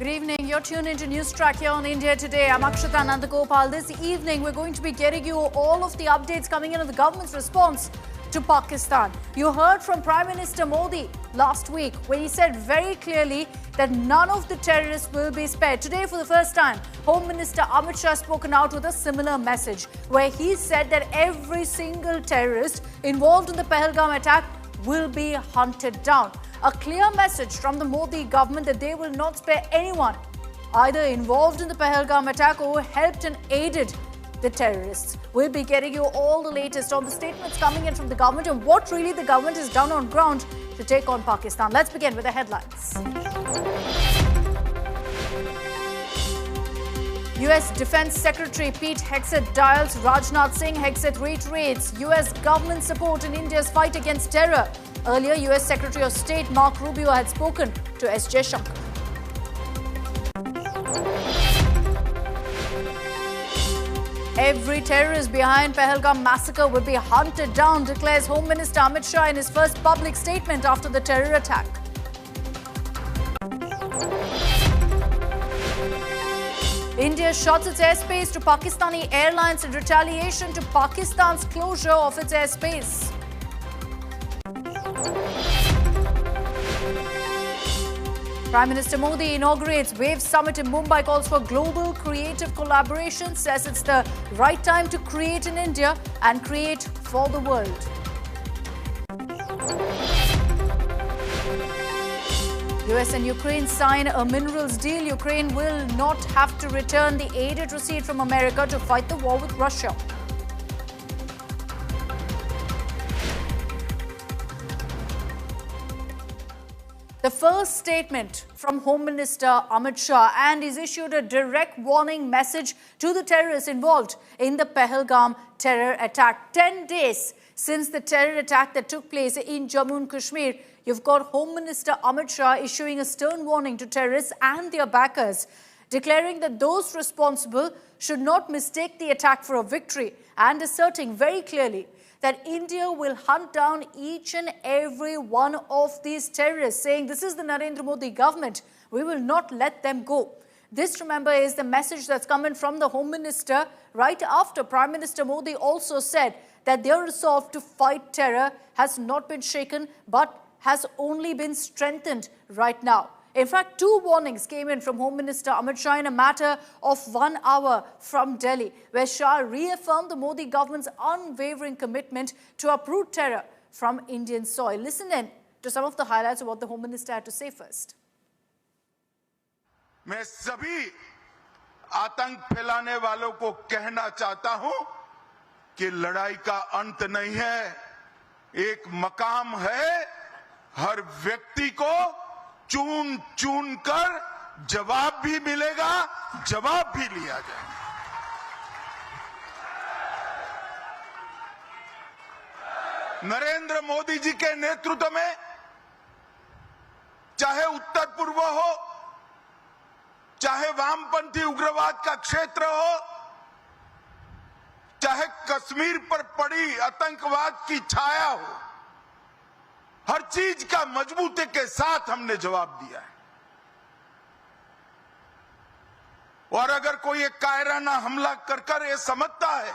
Good evening. You're tuned into NewsTrack here on India Today. I'm Akshita Nandagopal. This evening, we're going to be getting you all of the updates coming in on the government's response to Pakistan. You heard from Prime Minister Modi last week when he said very clearly that none of the terrorists will be spared. Today, for the first time, Home Minister Amit Shah spoken out with a similar message where he said that every single terrorist involved in the Pahalgam attack will be hunted down. A clear message from the Modi government that they will not spare anyone either involved in the Pahalgam attack or who helped and aided the terrorists. We'll be getting you all the latest on the statements coming in from the government and what really the government has done on ground to take on Pakistan. Let's begin with the headlines. US Defense Secretary Pete Hegseth dials Rajnath Singh. Hegseth reiterates US government support in India's fight against terror. Earlier, US Secretary of State Mark Rubio had spoken to S. Jaishankar. Every terrorist behind Pahalgam massacre will be hunted down, declares Home Minister Amit Shah in his first public statement after the terror attack. India shuts its airspace to Pakistani airlines in retaliation to Pakistan's closure of its airspace. Prime Minister Modi inaugurates Wave Summit in Mumbai, calls for global creative collaboration, says it's the right time to create in India and create for the world. US and Ukraine sign a minerals deal. Ukraine will not have to return the aid it received from America to fight the war with Russia. The first statement from Home Minister Amit Shah, and he's issued a direct warning message to the terrorists involved in the Pahalgam terror attack. 10 days since the terror attack that took place in Jammu and Kashmir, you've got Home Minister Amit Shah issuing a stern warning to terrorists and their backers, declaring that those responsible should not mistake the attack for a victory and asserting very clearly that India will hunt down each and every one of these terrorists, saying this is the Narendra Modi government. We will not let them go. This, remember, is the message that's coming from the Home Minister right after Prime Minister Modi also said that their resolve to fight terror has not been shaken but has only been strengthened right now. In fact, 2 warnings came in from Home Minister Amit Shah in a matter of 1 hour from Delhi, where Shah reaffirmed the Modi government's unwavering commitment to uproot terror from Indian soil. Listen in to some of the highlights of what the Home Minister had to say first. मैं सभी आतंक फैलाने वालों को कहना चाहता हूं कि लड़ाई का अंत नहीं है, एक मकाम है। हर व्यक्ति को चुन चुन कर जवाब भी मिलेगा, जवाब भी लिया जाएगा। नरेंद्र मोदी जी के नेतृत्व में चाहे उत्तर पूर्व हो, चाहे वामपंथी उग्रवाद का क्षेत्र हो, चाहे कश्मीर पर पड़ी आतंकवाद की छाया हो, हर चीज का मजबूती के साथ हमने जवाब दिया है। और अगर कोई एक कायराना हमला कर ये समझता है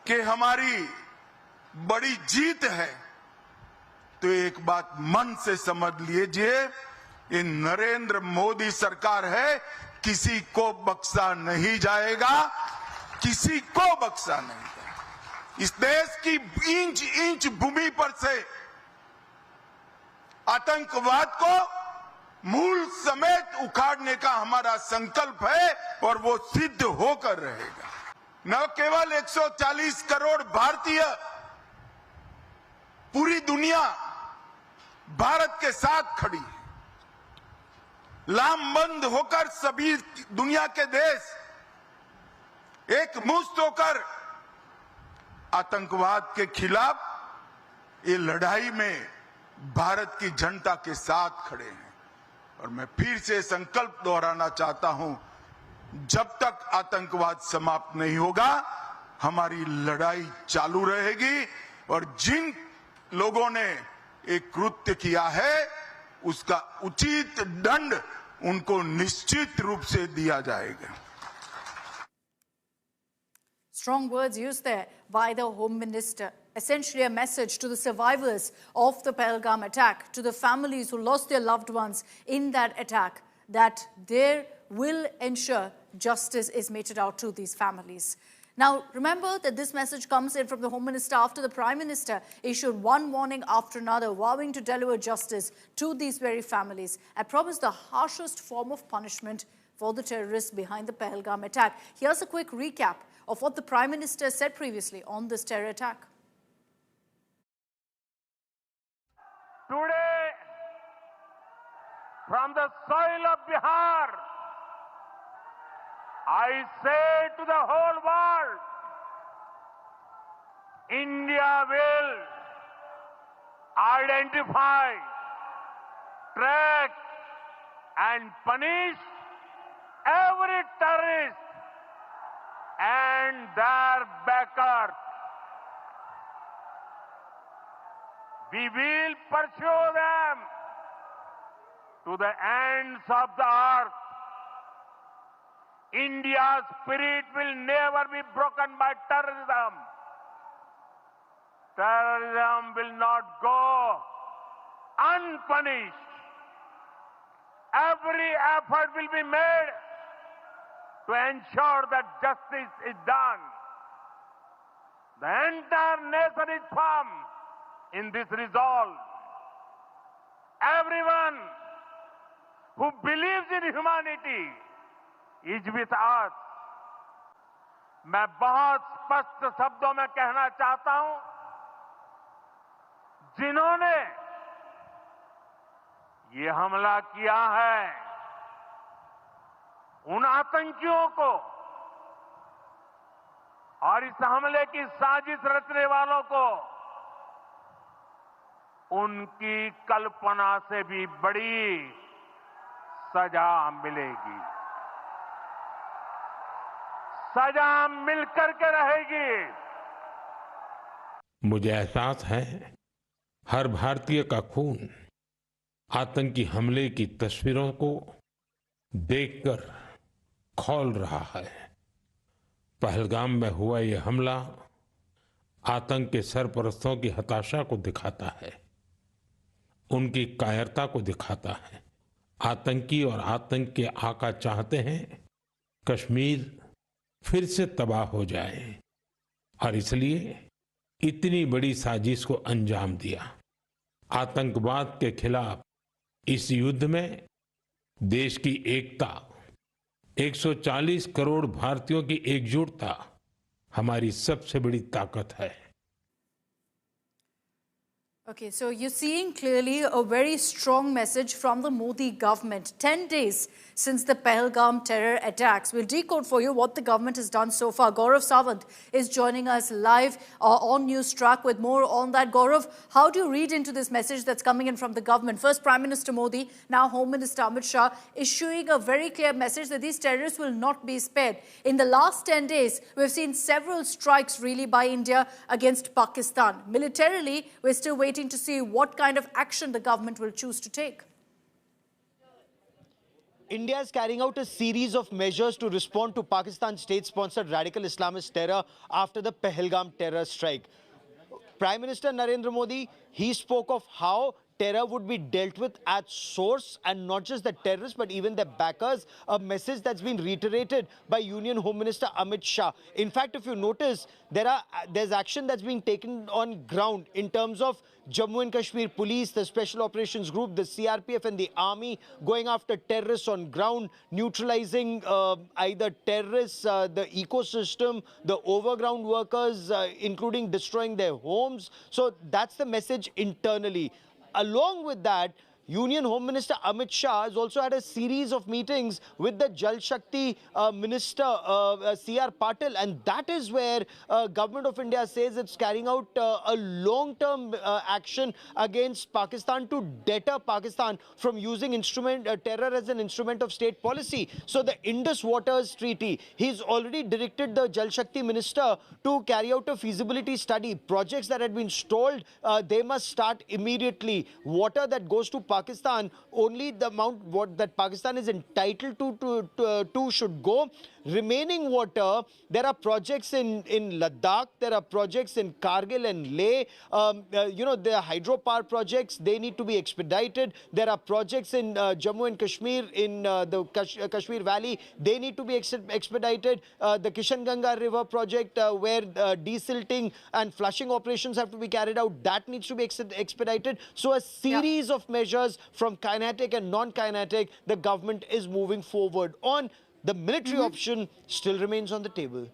कि हमारी बड़ी जीत है, तो एक बात मन से समझ लीजिए, ये नरेंद्र मोदी सरकार है, किसी को बख्शा नहीं जाएगा, किसी को बख्शा नहीं जाएगा। इस देश की इंच इंच भूमि पर से आतंकवाद को मूल समेत उखाड़ने का हमारा संकल्प है और वो सिद्ध होकर रहेगा। न केवल 140 करोड़ भारतीय, पूरी दुनिया भारत के साथ खड़ी है। लामबंद होकर सभी दुनिया के देश एक मुश्त होकर आतंकवाद के खिलाफ ये लड़ाई में भारत की जनता के साथ खड़े हैं। और मैं फिर से संकल्प दोहराना चाहता हूं, जब तक आतंकवाद समाप्त नहीं होगा, हमारी लड़ाई चालू रहेगी। और जिन लोगों ने एक कृत्य किया है, उसका उचित दंड उनको निश्चित रूप से दिया जाएगा. Strong words used there by the Home Minister. Essentially a message to the survivors of the Pahalgam attack, to the families who lost their loved ones in that attack, that they will ensure justice is meted out to these families. Now, remember that this message comes in from the Home Minister after the Prime Minister issued one warning after another, vowing to deliver justice to these very families and promised the harshest form of punishment for the terrorists behind the Pahalgam attack. Here's a quick recap of what the Prime Minister said previously on this terror attack. Today, from the soil of Bihar, I say to the whole world, India will identify, track and punish every terrorist and their backers. We will pursue them to the ends of the earth. India's spirit will never be broken by terrorism. Terrorism will not go unpunished. Every effort will be made to ensure that justice is done. The entire nation is firm in this resolve. Everyone who believes in humanity is with us. मैं बहुत स्पष्ट शब्दों में कहना चाहता हूं, जिन्होंने ये हमला किया है, उन आतंकियों को और इस हमले की साजिश रचने वालों को उनकी कल्पना से भी बड़ी सजा मिलेगी. सजा मिलकर के रहेगी. मुझे एहसास है हर भारतीय का खून आतंकी हमले की तस्वीरों को देखकर खौल रहा है. पहलगाम में हुआ यह हमला आतंक के सरपरस्तों की हताशा को दिखाता है, उनकी कायरता को दिखाता है. आतंकी और आतंक के आका चाहते हैं कश्मीर फिर से तबाह हो जाए और इसलिए इतनी बड़ी साजिश को अंजाम दिया. आतंकवाद के खिलाफ इस युद्ध में देश की एकता, 140 करोड़ भारतीयों की एकजुटता हमारी सबसे बड़ी ताकत है. Okay, so you're seeing clearly a very strong message from the Modi government. 10 days since the Pahalgam terror attacks. We'll decode for you what the government has done so far. Gaurav Sawant is joining us live on NewsTrack with more on that. Gaurav, how do you read into this message that's coming in from the government? First, Prime Minister Modi, now Home Minister Amit Shah, issuing a very clear message that these terrorists will not be spared. In the last 10 days, we've seen several strikes really by India against Pakistan. Militarily, we're still waiting to see what kind of action the government will choose to take. India is carrying out a series of measures to respond to Pakistan's state-sponsored radical Islamist terror after the Pahalgam terror strike. Prime Minister Narendra Modi, he spoke of how terror would be dealt with at source, and not just the terrorists but even their backers, a message that's been reiterated by Union Home Minister Amit Shah. In fact, if you notice, there's action that's being taken on ground in terms of Jammu and Kashmir Police, the Special Operations Group, the CRPF and the Army going after terrorists on ground, neutralizing either terrorists, the ecosystem, the overground workers, including destroying their homes. So that's the message internally. Along with that, Union Home Minister Amit Shah has also had a series of meetings with the Jal Shakti Minister C.R. Patil, and that is where Government of India says it's carrying out a long-term action against Pakistan to deter Pakistan from using terror as an instrument of state policy. So the Indus Waters Treaty, he's already directed the Jal Shakti Minister to carry out a feasibility study. Projects that had been stalled, they must start immediately. Water that goes to Pakistan Pakistan, only the amount what that Pakistan is entitled to should go. Remaining water, there are projects in Ladakh, there are projects in Kargil and Leh. There are hydropower projects, they need to be expedited. There are projects in Jammu and Kashmir, in the Kashmir Valley, they need to be expedited. The Kishan Ganga River project, where desilting and flushing operations have to be carried out, that needs to be expedited. So a series of measures from kinetic and non-kinetic, the government is moving forward on. The military option still remains on the table.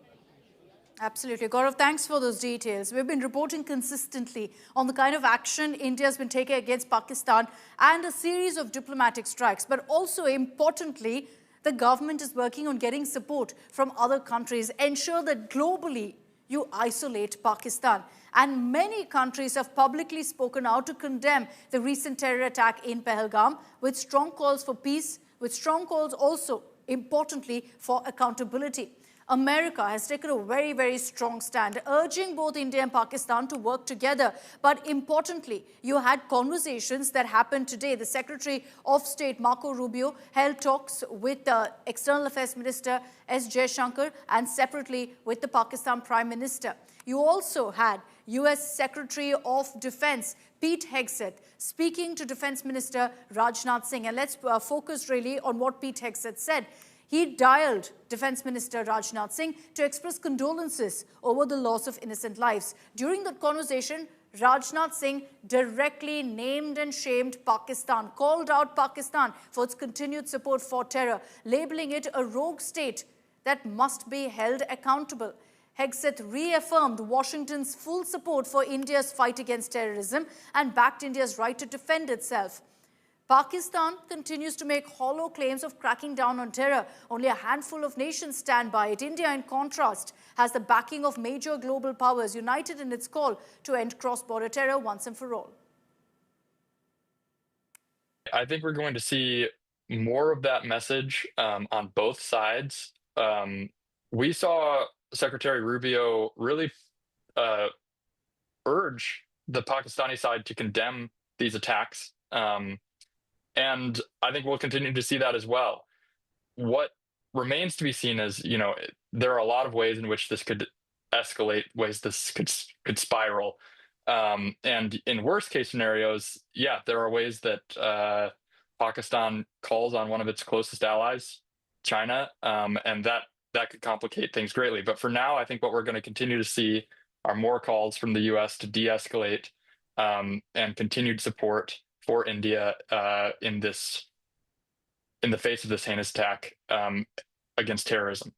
Absolutely. Gaurav, thanks for those details. We've been reporting consistently on the kind of action India has been taking against Pakistan and a series of diplomatic strikes. But also, importantly, the government is working on getting support from other countries, ensure that globally you isolate Pakistan. And many countries have publicly spoken out to condemn the recent terror attack in Pahalgam, with strong calls for peace, with strong calls also, importantly, for accountability. America has taken a very, very strong stand, urging both India and Pakistan to work together. But importantly, you had conversations that happened today. The Secretary of State, Marco Rubio, held talks with the External Affairs Minister, S. Jaishankar, and separately with the Pakistan Prime Minister. You also had U.S. Secretary of Defense, Pete Hegseth, speaking to Defense Minister Rajnath Singh. And let's focus really on what Pete Hegseth said. He dialed Defense Minister Rajnath Singh to express condolences over the loss of innocent lives. During that conversation, Rajnath Singh directly named and shamed Pakistan, called out Pakistan for its continued support for terror, labeling it a rogue state that must be held accountable. Hegseth reaffirmed Washington's full support for India's fight against terrorism and backed India's right to defend itself. Pakistan continues to make hollow claims of cracking down on terror. Only a handful of nations stand by it. India, in contrast, has the backing of major global powers, united in its call to end cross-border terror once and for all. I think we're going to see more of that message on both sides. We saw Secretary Rubio really urge the Pakistani side to condemn these attacks. And I think we'll continue to see that as well. What remains to be seen is, there are a lot of ways in which this could escalate, ways this could spiral. And in worst case scenarios, there are ways that Pakistan calls on one of its closest allies, China, and that could complicate things greatly. But for now, I think what we're going to continue to see are more calls from the U.S. to de-escalate and continued support for India in the face of this heinous attack against terrorism.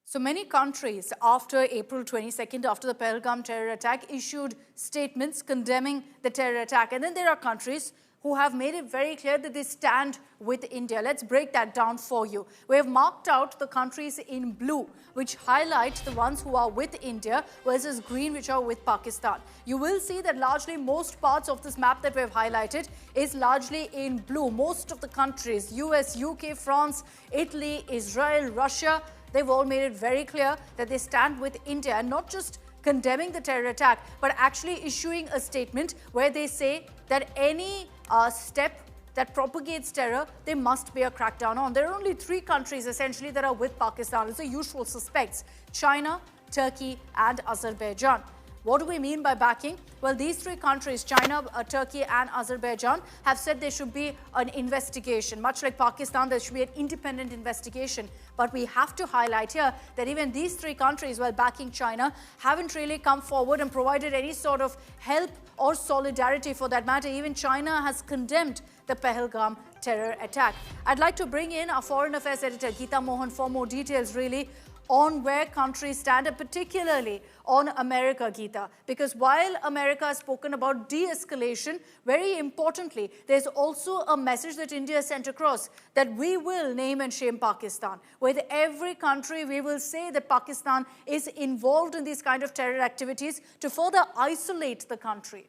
So many countries, after April 22nd, after the Pahalgam terror attack, issued statements condemning the terror attack. And then there are countries who have made it very clear that they stand with India. Let's break that down for you. We have marked out the countries in blue, which highlight the ones who are with India, versus green, which are with Pakistan. You will see that largely most parts of this map that we have highlighted is largely in blue. Most of the countries, US, UK, France, Italy, Israel, Russia, they've all made it very clear that they stand with India, and not just condemning the terror attack, but actually issuing a statement where they say that any step that propagates terror, there must be a crackdown on. There are only 3 countries essentially that are with Pakistan. It's the usual suspects: China, Turkey, and Azerbaijan. What do we mean by backing? Well, these 3 countries, China, Turkey, and Azerbaijan, have said there should be an investigation. Much like Pakistan, there should be an independent investigation. But we have to highlight here that even these 3 countries, while backing China, haven't really come forward and provided any sort of help or solidarity for that matter. Even China has condemned the Pahalgam terror attack. I'd like to bring in our Foreign Affairs Editor, Geeta Mohan, for more details really on where countries stand, and particularly on America, Geeta. Because while America has spoken about de-escalation, very importantly, there's also a message that India sent across that we will name and shame Pakistan. With every country, we will say that Pakistan is involved in these kind of terror activities to further isolate the country.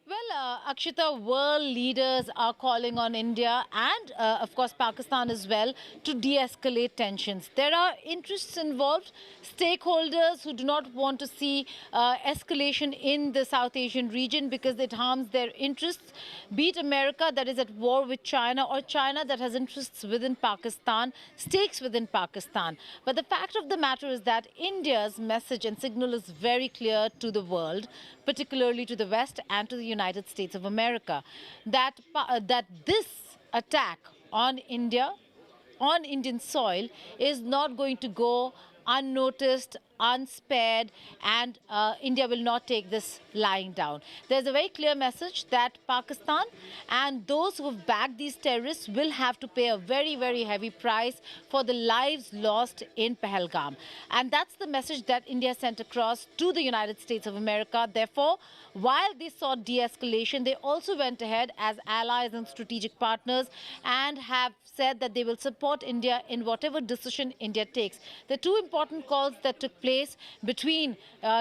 Well, Akshita, world leaders are calling on India and, of course, Pakistan as well to de-escalate tensions. There are interests involved, stakeholders who do not want to see escalation in the South Asian region because it harms their interests, be it America that is at war with China or China that has interests within Pakistan, stakes within Pakistan. But the fact of the matter is that India's message and signal is very clear to the world, particularly to the West and to the United States of America, that this attack on India, on Indian soil, is not going to go unnoticed, unspared, and India will not take this lying down. There's a very clear message that Pakistan and those who have backed these terrorists will have to pay a very, very heavy price for the lives lost in Pahalgam. And that's the message that India sent across to the United States of America. Therefore, while they sought de-escalation, they also went ahead as allies and strategic partners and have said that they will support India in whatever decision India takes. The two important calls that took place between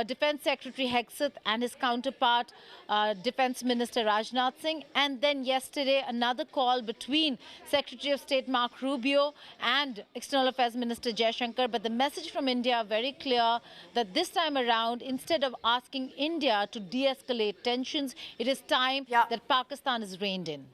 Defense Secretary Hegseth and his counterpart, Defense Minister Rajnath Singh, and then yesterday another call between Secretary of State Mark Rubio and External Affairs Minister Jaishankar. But the message from India very clear that this time around, instead of asking India to de-escalate tensions, it is time that Pakistan is reined in.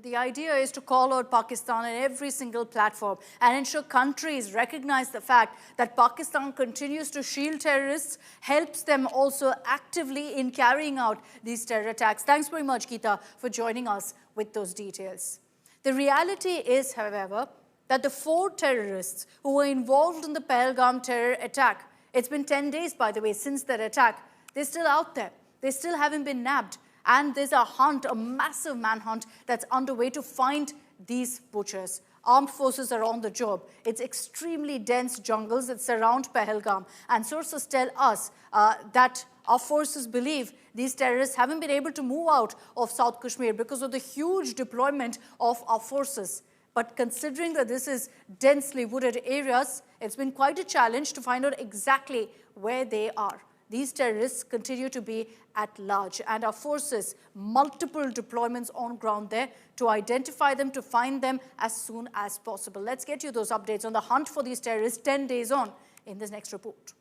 The idea is to call out Pakistan on every single platform and ensure countries recognize the fact that Pakistan continues to shield terrorists, helps them also actively in carrying out these terror attacks. Thanks very much, Geeta, for joining us with those details. The reality is, however, that the 4 terrorists who were involved in the Pahalgam terror attack, it's been 10 days, by the way, since that attack, they're still out there. They still haven't been nabbed. And there's a hunt, a massive manhunt that's underway to find these butchers. Armed forces are on the job. It's extremely dense jungles that surround Pahalgam. And sources tell us that our forces believe these terrorists haven't been able to move out of South Kashmir because of the huge deployment of our forces. But considering that this is densely wooded areas, it's been quite a challenge to find out exactly where they are. These terrorists continue to be at large, and our forces, multiple deployments on ground there to identify them, to find them as soon as possible. Let's get you those updates on the hunt for these terrorists 10 days on in this next report.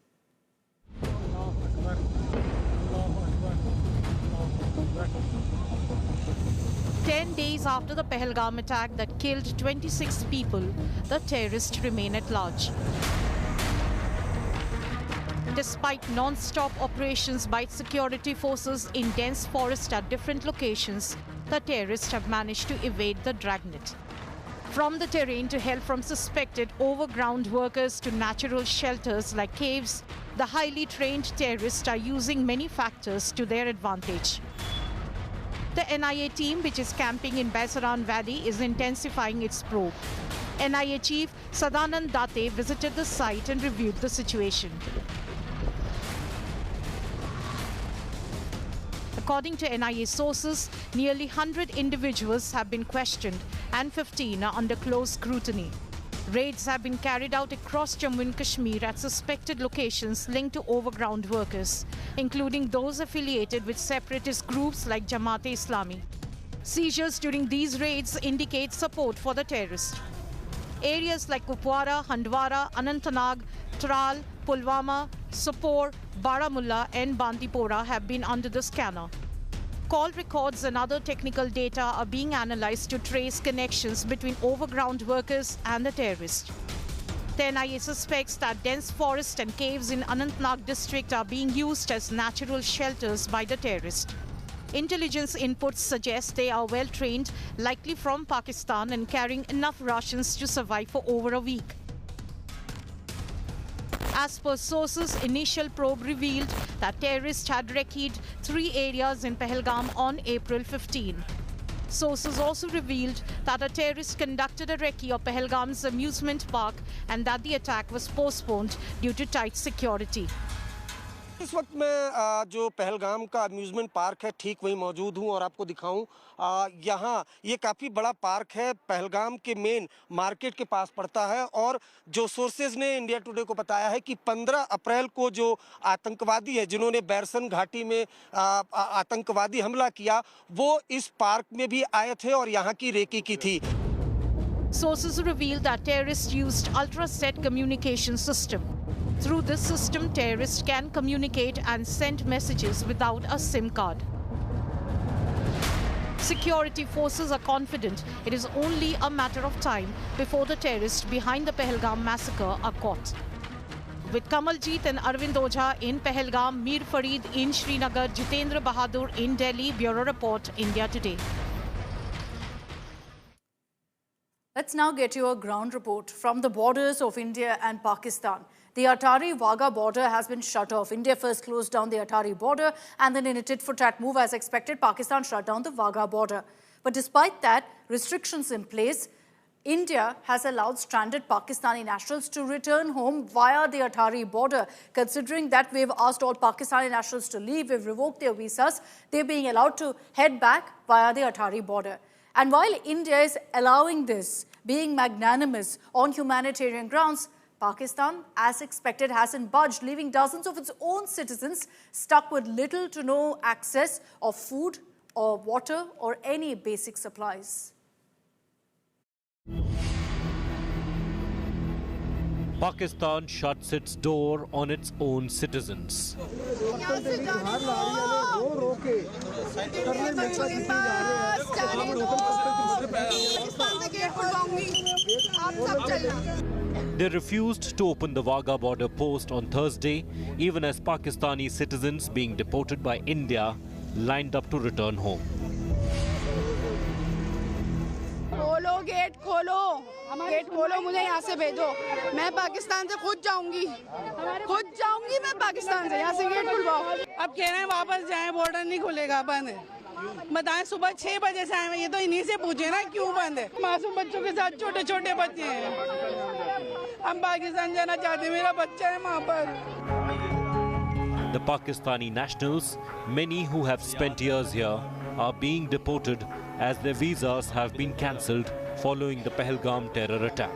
Ten days after the Pahalgam attack that killed 26 people, the terrorists remain at large. Despite non-stop operations by security forces in dense forest at different locations, the terrorists have managed to evade the dragnet. From the terrain to help from suspected overground workers to natural shelters like caves, the highly trained terrorists are using many factors to their advantage. The NIA team, which is camping in Baisaran Valley, is intensifying its probe. NIA Chief Sadanand Date visited the site and reviewed the situation. According to NIA sources, nearly 100 individuals have been questioned and 15 are under close scrutiny. Raids have been carried out across Jammu and Kashmir at suspected locations linked to overground workers, including those affiliated with separatist groups like Jamaat-e-Islami. Seizures during these raids indicate support for the terrorists. Areas like Kupwara, Handwara, Anantnag, Tral, Pulwama, Sopore, Baramulla and Bandipora have been under the scanner. Call records and other technical data are being analyzed to trace connections between overground workers and the terrorists. The NIA suspects that dense forests and caves in Anantnag district are being used as natural shelters by the terrorists. Intelligence inputs suggest they are well trained, likely from Pakistan, and carrying enough rations to survive for over a week. As per sources, initial probe revealed that terrorists had recce'd 3 areas in Pahalgam on April 15. Sources also revealed that a terrorist conducted a recce of Pahalgam's amusement park and that the attack was postponed due to tight security. इस वक्त मैं जो पहलगाम का amusement park है ठीक वहीं मौजूद हूं और आपको दिखाऊं यहाँ ये काफ़ी बड़ा पार्क है, पहलगाम के मेन मार्केट के पास पड़ता है। और जो सोर्सेज ने इंडिया टुडे को बताया है कि 15 अप्रैल को जो आतंकवादी है जिन्होंने बैरसन घाटी में आतंकवादी हमला किया वो इस पार्क में भी आए थे और यहाँ की रेकी की थी। Sources revealed that terrorists used ultra-set communication system. Through this system, terrorists can communicate and send messages without a SIM card. Security forces are confident it is only a matter of time before the terrorists behind the Pahalgam massacre are caught. With Kamaljeet and Arvind Ojha in Pahalgam, Mir Farid in Srinagar, Jitendra Bahadur in Delhi. Bureau Report, India Today. Let's now get you a ground report from the borders of India and Pakistan. The Attari-Wagah border has been shut off. India first closed down the Attari border and then in a tit-for-tat move as expected, Pakistan shut down the Wagah border. But despite that, restrictions in place, India has allowed stranded Pakistani nationals to return home via the Attari border. Considering that we've asked all Pakistani nationals to leave, we've revoked their visas, they're being allowed to head back via the Attari border. And while India is allowing this, being magnanimous on humanitarian grounds, Pakistan, as expected, hasn't budged, leaving dozens of its own citizens stuck with little to no access of food or water or any basic supplies. Pakistan shuts its door on its own citizens. They refused to open the Wagah border post on Thursday, even as Pakistani citizens being deported by India lined up to return home. खोलो gate खोलो मुझे यहाँ से भेजो मैं पाकिस्तान से खुद जाऊंगी मैं पाकिस्तान से यहाँ से गेट खुलवाओ अब कह रहे हैं वापस जाएं बॉर्डर नहीं खुलेगा बंद है बताएं सुबह 6 बजे से आए हैं ये तो इन्हीं से पूछे ना क्यों बंद है मासूम बच्चों के साथ छोटे छोटे बच्चे हैं हम पाकिस्तान जाना चाहते हैं मेरा बच्चा है वहाँ पर The Pakistani nationals, many who have spent years here, are being deported as their visas have been cancelled following the Pahalgam terror attack.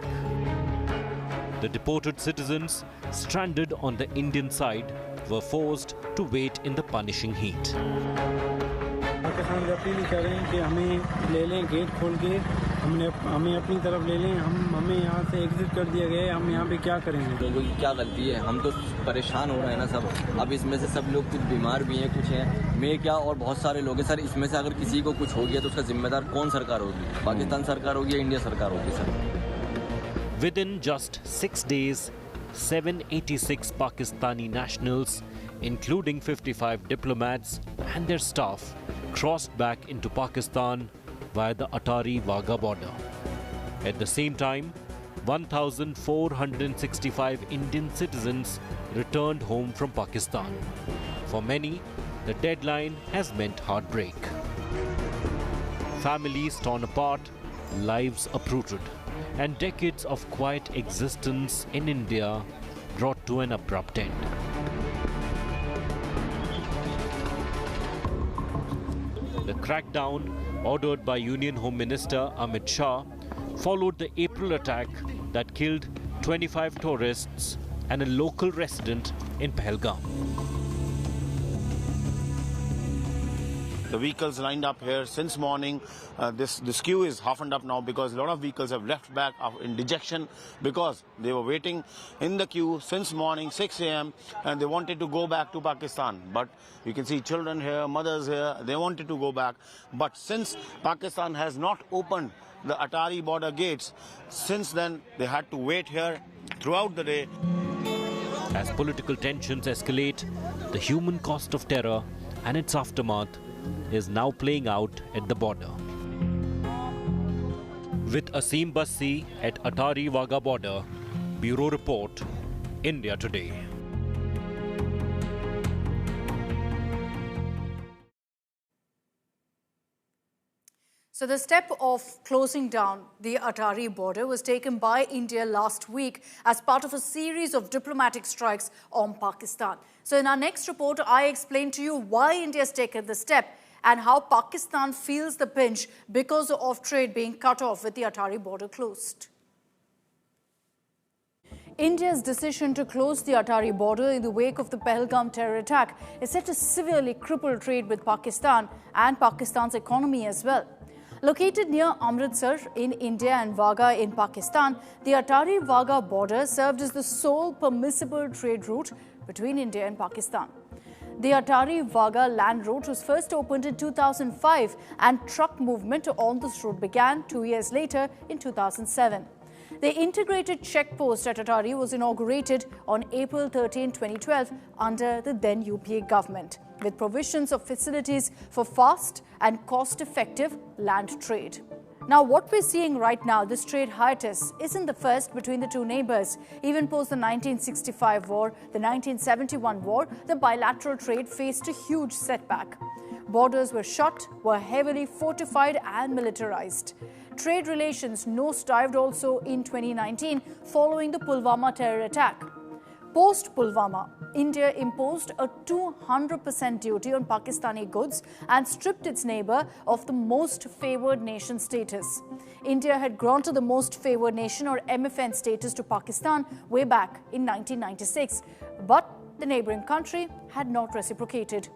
The deported citizens, stranded on the Indian side, were forced to wait in the punishing heat. Pakistan से appeal कर रहे हैं कि हमें ले लें gate खोल के हमें अपनी तरफ ले लें हमें यहाँ से एग्जिट कर दिया गया है हम यहाँ पे क्या करेंगे लोगों की क्या गलती है हम तो परेशान हो रहे हैं ना सब अब इसमें से सब लोग कुछ बीमार भी हैं कुछ हैं मैं क्या और बहुत सारे लोग हैं सर इसमें से अगर किसी को कुछ हो गया तो उसका जिम्मेदार कौन सरकार होगी पाकिस्तान सरकार होगी या इंडिया सरकार होगी sir Within just 6 days, 786 Pakistani nationals, including 55 diplomats and their staff, crossed back into Pakistan via the Attari-Wagah border. At the same time, 1,465 Indian citizens returned home from Pakistan. For many, the deadline has meant heartbreak. Families torn apart, lives uprooted, and decades of quiet existence in India brought to an abrupt end. The crackdown, ordered by Union Home Minister Amit Shah, followed the April attack that killed 25 tourists and a local resident in Pahalgam. The vehicles lined up here since morning. This queue is halfened up now because a lot of vehicles have left back in dejection because they were waiting in the queue since morning 6 a.m. and they wanted to go back to Pakistan. But you can see children here, mothers here, they wanted to go back. But since Pakistan has not opened the Attari border gates, since then they had to wait here throughout the day. As political tensions escalate, the human cost of terror and its aftermath is now playing out at the border. With Asim Bassi at Attari-Wagah border, Bureau Report, India Today. So the step of closing down the Attari border was taken by India last week as part of a series of diplomatic strikes on Pakistan. So in our next report, I explain to you why India has taken the step and how Pakistan feels the pinch because of trade being cut off with the Attari border closed. India's decision to close the Attari border in the wake of the Pahalgam terror attack is set to severely cripple trade with Pakistan and Pakistan's economy as well. Located near Amritsar in India and Wagah in Pakistan, the Attari-Wagah border served as the sole permissible trade route between India and Pakistan. The Attari-Wagah land route was first opened in 2005 and truck movement on this route began 2 years later in 2007. The integrated checkpost at Attari was inaugurated on April 13, 2012 under the then UPA government, with provisions of facilities for fast and cost-effective land trade. Now, what we're seeing right now, this trade hiatus, isn't the first between the two neighbors. Even post the 1965 war, the 1971 war, the bilateral trade faced a huge setback. Borders were shut, were heavily fortified and militarized. Trade relations nosedived also in 2019 following the Pulwama terror attack. Post-Pulwama, India imposed a 200% duty on Pakistani goods and stripped its neighbor of the most favored nation status. India had granted the most favored nation or MFN status to Pakistan way back in 1996, but the neighboring country had not reciprocated.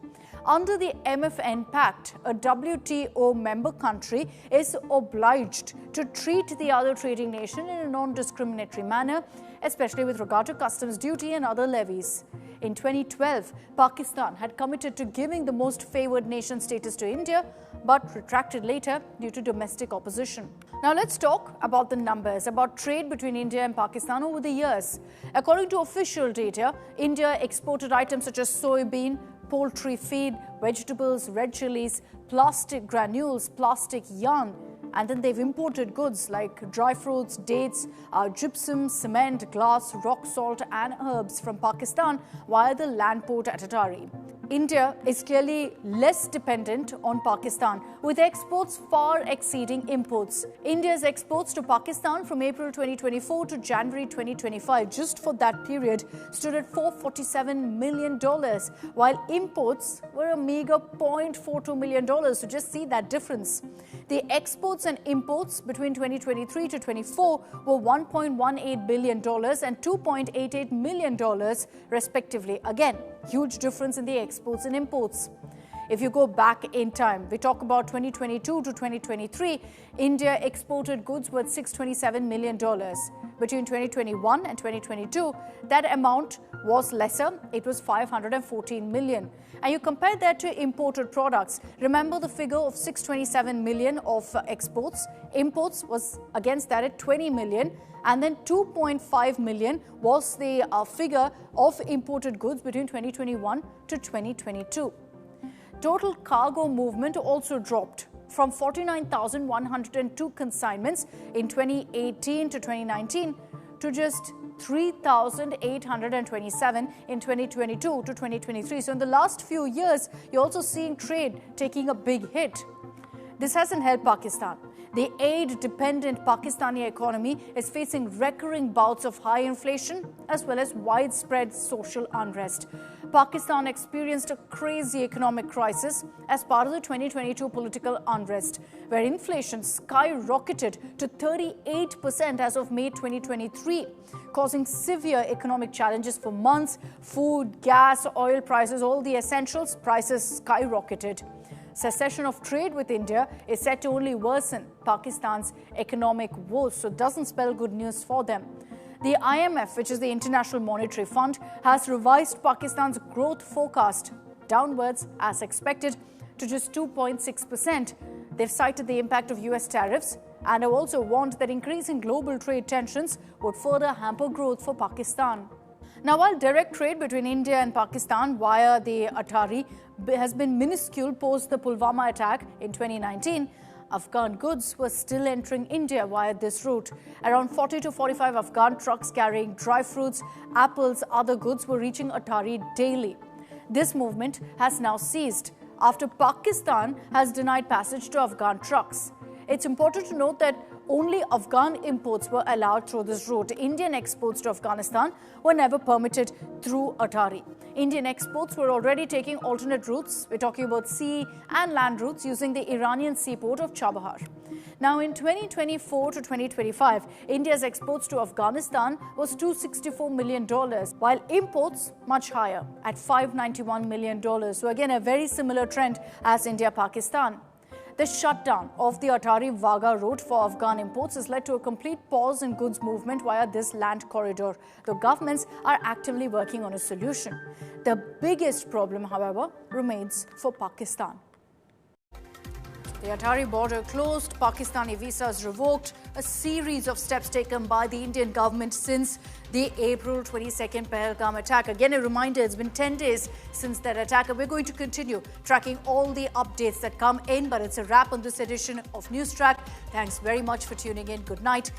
Under the MFN Pact, a WTO member country is obliged to treat the other trading nation in a non-discriminatory manner, especially with regard to customs duty and other levies. In 2012, Pakistan had committed to giving the most favored nation status to India, but retracted later due to domestic opposition. Now let's talk about the numbers, about trade between India and Pakistan over the years. According to official data, India exported items such as soybean, poultry feed, vegetables, red chilies, plastic granules, plastic yarn, and then they've imported goods like dry fruits, dates, gypsum, cement, glass, rock salt and herbs from Pakistan via the land port at Attari. India is clearly less dependent on Pakistan, with exports far exceeding imports. India's exports to Pakistan from April 2024 to January 2025, just for that period, stood at $447 million, while imports were a meager $0.42 million. So just see that difference. The exports and imports between 2023 to 24 were $1.18 billion and $2.88 million, respectively. Again, huge difference in the exports and imports. If you go back in time, we talk about 2022 to 2023, India exported goods worth $627 million. Between 2021 and 2022, that amount was lesser. It was $514 million. And you compare that to imported products. Remember the figure of $627 million of exports. Imports was against that at $20 million. And then $2.5 million was the figure of imported goods between 2021 to 2022. Total cargo movement also dropped from 49,102 consignments in 2018 to 2019 to just 3,827 in 2022 to 2023. So in the last few years, you're also seeing trade taking a big hit. This hasn't helped Pakistan. The aid-dependent Pakistani economy is facing recurring bouts of high inflation as well as widespread social unrest. Pakistan experienced a crazy economic crisis as part of the 2022 political unrest, where inflation skyrocketed to 38% as of May 2023, causing severe economic challenges for months. Food, gas, oil prices, all the essentials, prices skyrocketed. Cessation of trade with India is set to only worsen Pakistan's economic woes, so it doesn't spell good news for them. The IMF, which is the International Monetary Fund, has revised Pakistan's growth forecast downwards as expected to just 2.6%. They've cited the impact of US tariffs and have also warned that increasing global trade tensions would further hamper growth for Pakistan. Now, while direct trade between India and Pakistan via the Attari has been minuscule post the Pulwama attack in 2019, Afghan goods were still entering India via this route. Around 40 to 45 Afghan trucks carrying dry fruits, apples, other goods were reaching Attari daily. This movement has now ceased after Pakistan has denied passage to Afghan trucks. It's important to note that only Afghan imports were allowed through this route. Indian exports to Afghanistan were never permitted through Attari. Indian exports were already taking alternate routes. We're talking about sea and land routes using the Iranian seaport of Chabahar. Now, in 2024 to 2025, India's exports to Afghanistan was $264 million, while imports much higher at $591 million. So again, a very similar trend as India-Pakistan. The shutdown of the Attari-Wagah road for Afghan imports has led to a complete pause in goods movement via this land corridor, though governments are actively working on a solution. The biggest problem, however, remains for Pakistan. The Attari border closed, Pakistani visas revoked, a series of steps taken by the Indian government since the April 22nd Pahalgam attack. Again, a reminder, it's been 10 days since that attack, and we're going to continue tracking all the updates that come in. But it's a wrap on this edition of NewsTrack. Thanks very much for tuning in. Good night.